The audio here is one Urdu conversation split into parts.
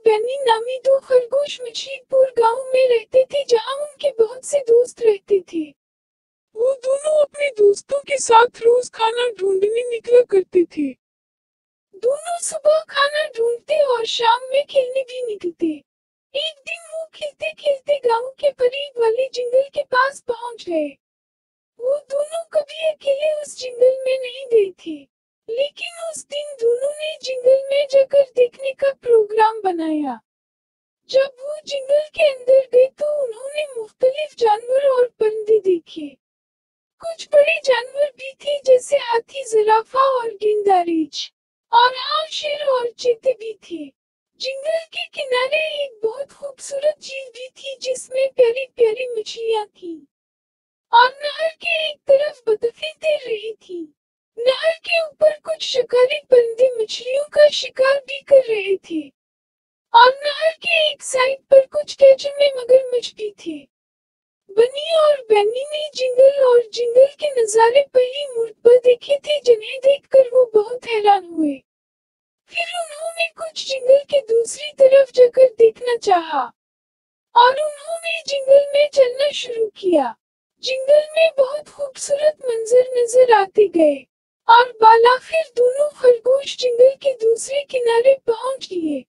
بینی نامی دو خرگوش مچھلی پور گاؤں میں رہتے تھے جہاں ان کے بہت سے دوست رہتے تھے۔ وہ دونوں اپنے دوستوں کے ساتھ روز کھانا ڈھونڈنے نکلا کرتے تھے۔ دونوں صبح کھانا ڈھونڈتے اور شام میں کھیلنے بھی نکلتے۔ ایک دن وہ کھیلتے کھیلتے گاؤں کے قریب والے جنگل کے پاس پہنچ گئے۔ وہ دونوں کبھی اکیلے اس جنگل میں نہیں گئے تھے، لیکن اس دن دونوں نے جنگل میں جا کر دیکھنے کا پروگرام بنایا۔ جب وہ جنگل کے اندر گئے تو انہوں نے مختلف جانور اور پرندے دیکھے۔ کچھ بڑے جانور بھی تھے جیسے ہاتھی، زرافہ اور گینداریچ، اور ہاں شیر اور چیتے بھی تھے۔ جنگل کے کنارے ایک بہت خوبصورت جھیل بھی تھی جس میں پیاری پیاری مچھلیاں تھیں، اور نہر کے ایک طرف بطخیں تیر رہی تھیں۔ نہر کے اوپر کچھ شکاری پرندے مچھلیوں کا شکار بھی کر رہے تھے، اور نہر کے ایک سائڈ پر کچھ کیچوں میں مگرمچھ بھی تھے۔ بنی اور بینی نے جنگل اور جنگل کے نظارے پہلی مرتبہ دیکھے تھے جنہیں دیکھ کر وہ بہت حیران ہوئے۔ پھر انہوں نے کچھ جنگل کے دوسری طرف جا کر دیکھنا چاہا، اور انہوں نے جنگل میں چلنا شروع کیا۔ جنگل میں بہت خوبصورت منظر نظر آتے گئے، اور بالآخر دونوں خرگوش جنگل کے دوسرے کنارے پہنچ گئے۔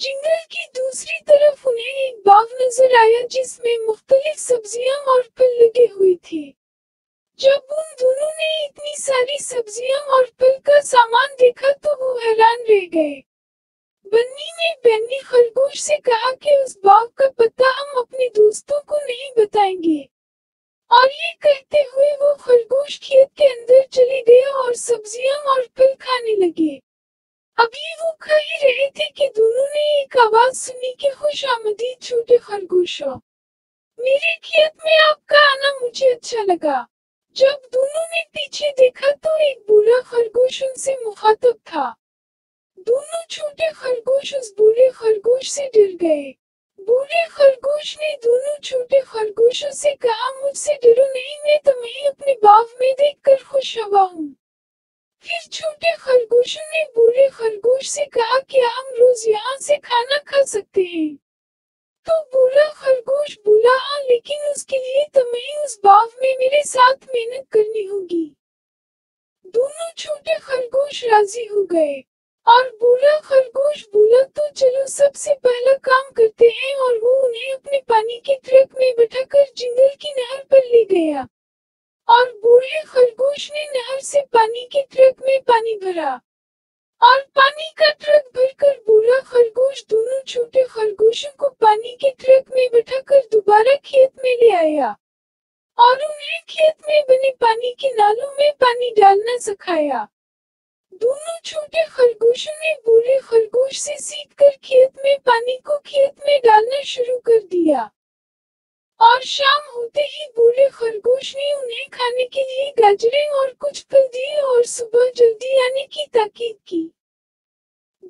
جنگل کی دوسری طرف انہیں ایک باغ نظر آیا جس میں مختلف سبزیاں اور پھل لگے ہوئے تھے۔ جب ان دونوں نے اتنی ساری سبزیاں اور پھل کا سامان دیکھا تو وہ حیران رہ گئے۔ بنی نے بینی خرگوش سے کہا کہ اس باغ کا پتہ ہم اپنے دوستوں کو نہیں بتائیں گے، اور یہ کہتے ہوئے وہ خرگوش کھیت کے اندر چلے گئے اور سبزیاں اور پھل کھانے لگے۔ ابھی وہ کھا ہی رہے تھے کہ دونوں نے ایک آواز سنی کہ خوش آمدید چھوٹے خرگوشوں، میرے کھیت میں آپ کا آنا مجھے اچھا لگا۔ جب دونوں نے پیچھے دیکھا تو ایک بوڑھا خرگوش ان سے مخاطب تھا۔ دونوں چھوٹے خرگوش اس بوڑھے خرگوش سے ڈر گئے۔ بوڑھے خرگوش نے دونوں چھوٹے خرگوشوں سے کہا مجھ سے ڈرو نہیں، میں تمہیں اپنے باغ میں دیکھ کر خوش ہوا ہوں۔ پھر چھوٹے خرگوشوں نے بوڑھے خرگوش سے کہا کہ ہم روز یہاں سے کھانا کھا سکتے ہیں۔ تو بوڑھا خرگوش بولا ہاں، لیکن اس کے لیے تمہیں اس باغ میں میرے ساتھ محنت کرنی ہوگی۔ دونوں چھوٹے خرگوش راضی ہو گئے، اور بوڑھا خرگوش بولا تو چلو سب سے پہلا کام کرتے ہیں، اور وہ انہیں اپنے پانی کے ٹرک میں بٹھا کر جنگل کی نہر پر لے گیا، اور بوڑھے خرگوش نے نہر سے پانی کے ٹرک میں پانی بھرا، اور پانی کا ٹرک بھر کر بوڑھا خرگوش دونوں چھوٹے خرگوشوں کو پانی کے ٹرک میں بٹھا کر دوبارہ کھیت میں لے آیا، اور انہیں کھیت میں بنے پانی کے نالوں میں پانی ڈالنا سکھایا۔ دونوں چھوٹے خرگوشوں نے بوڑھے خرگوش سے سیکھ کر کھیت میں پانی کو کھیت میں ڈالنا شروع کر دیا، اور شام ہوتے ہی بوڑھے خرگوش نے انہیں کھانے کے لیے گاجریں اور کچھ پھل دیے اور صبح جلدی آنے کی تاکید کی۔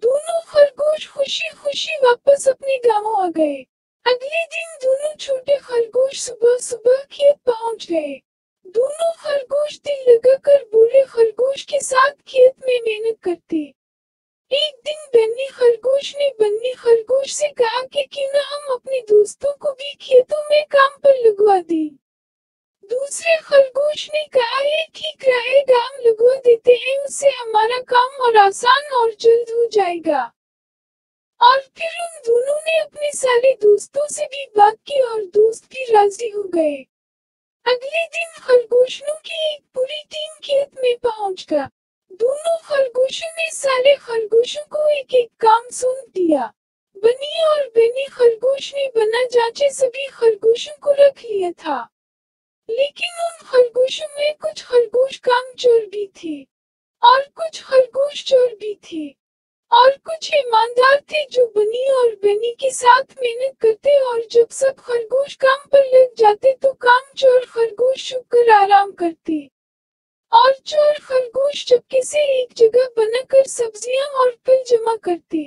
دونوں خرگوش خوشی خوشی واپس اپنے گاؤں آ گئے۔ اگلے دن دونوں چھوٹے خرگوش صبح صبح کھیت پہنچ گئے۔ دونوں خرگوش دل لگا کر بوڑھے خرگوش کے ساتھ کھیت میں محنت کرتے۔ ایک دن بنی خرگوش نے بنی خرگوش سے کہا کہ کیوں نہ ہم اپنے دوستوں کو بھی کھیتوں میں کام پر لگوا دیں۔ دوسرے خرگوش نے کہا یہ ٹھیک رہے گا، ہم لگوا دیتے ہیں، اس سے ہمارا کام اور آسان اور جلد ہو جائے گا۔ اور پھر ان دونوں نے اپنے سارے دوستوں سے بھی بات کی اور دوست بھی راضی ہو گئے۔ اگلے دن خرگوشوں کی ایک پوری ٹیم کھیت میں پہنچ گیا۔ دونوں خرگوشوں نے سارے خرگوشوں کو ایک ایک کام سونپ دیا۔ بنی اور بینی خرگوش نے بنا جانچے سبھی خرگوشوں کو رکھ لیا تھا، لیکن ان خرگوشوں میں کچھ خرگوش کام چور بھی تھے، اور کچھ خرگوش چور بھی تھے، اور کچھ ایماندار تھے جو بنی اور بینی کے ساتھ محنت کرتے، اور جب سب خرگوش کام پر لگ جاتے تو کام چور خرگوش چھپ کر آرام کرتے، اور چور خرگوش چپکے سے ایک جگہ بنا کر سبزیاں اور پھل جمع کرتے۔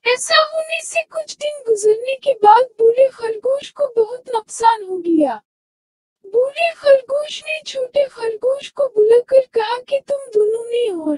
ایسا ہونے سے کچھ دن گزرنے کے بعد بوڑھے خرگوش کو بہت نقصان ہو گیا۔ بوڑھے خرگوش نے چھوٹے خرگوش کو بلا کر کہا کہ تم دونوں نے اور